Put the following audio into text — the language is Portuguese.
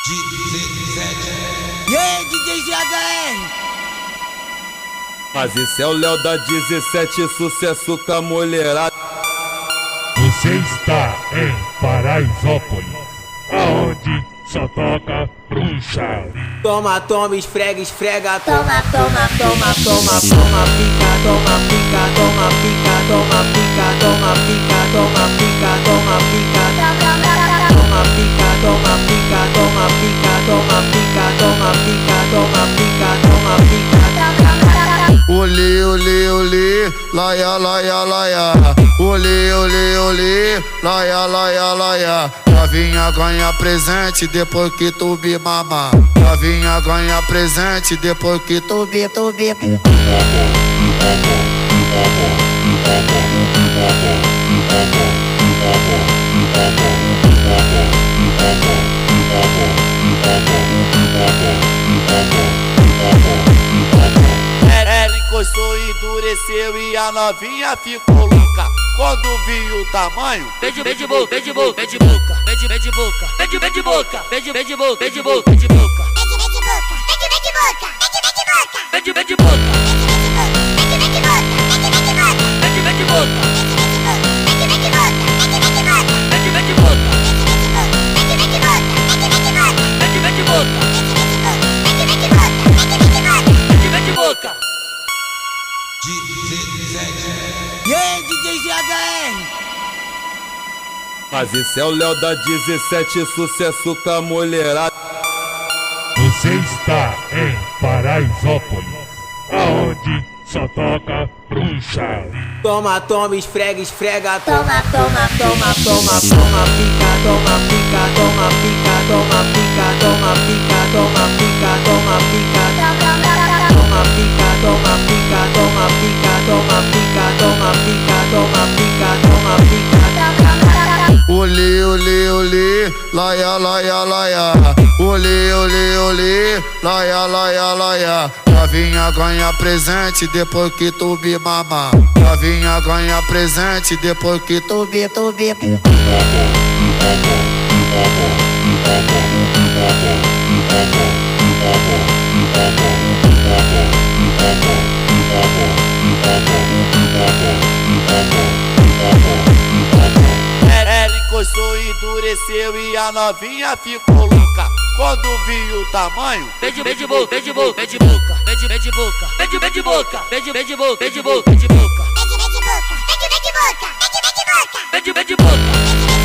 17. E aí, DJ GHR? Mas esse é o Léo da 17, sucesso com a mulherada. Você está em Paraisópolis, aonde só toca bruxaria. Toma, toma, esfrega, esfrega. Toma, toma, toma, toma, toma, pica, toma, pica, toma, pica, toma, pica, toma, pica, toma, pica, toma, pica, toma, pica, toma, pica, toma, pica, toma, pica, toma, pica, toma, pica, toma, pica. Olê, olê, olê, laia, laia, laia. Olê, olê, olê, laia, laia, laia. Novinha ganha presente depois que tu me mama. Novinha ganha presente depois que tu me. Ela encostou e endureceu e a novinha ficou louca. Quando viu o tamanho, pede boca, pede boca, pede boca, pede boca, pede boca, pede boca, pede boca, pede boca, pede boca, pede boca, pede boca, pede boca, E aí, DJ GHR? Mas esse é o Léo da 17, sucesso com a mulherada. Você está em Paraisópolis, aonde só toca bruxaria. Toma, toma, esfrega, esfrega. Toma, toma, toma, toma, toma, pica, toma, pica, toma, pica, toma, pica, toma, pica, toma, pica, toma, pica, toma, pica, toma, pica, toma, pica, toma, pica, toma, pica, toma, pica, toma, pica. Olê, olê, olê, laia, laia, laia. Olê, olê, olê, laia, laia, laia. Novinha ganha presente depois que tu me mama. Novinha ganha presente depois que tu me. ela encostou e endureceu e a novinha ficou louca. Quando viu o tamanho, pede boca, pede boca, pede boca, pede boca, pede boca, pede boca, pede boca, pede boca, pede boca, pede boca, pede boca, pede boca, pede boca, pede boca,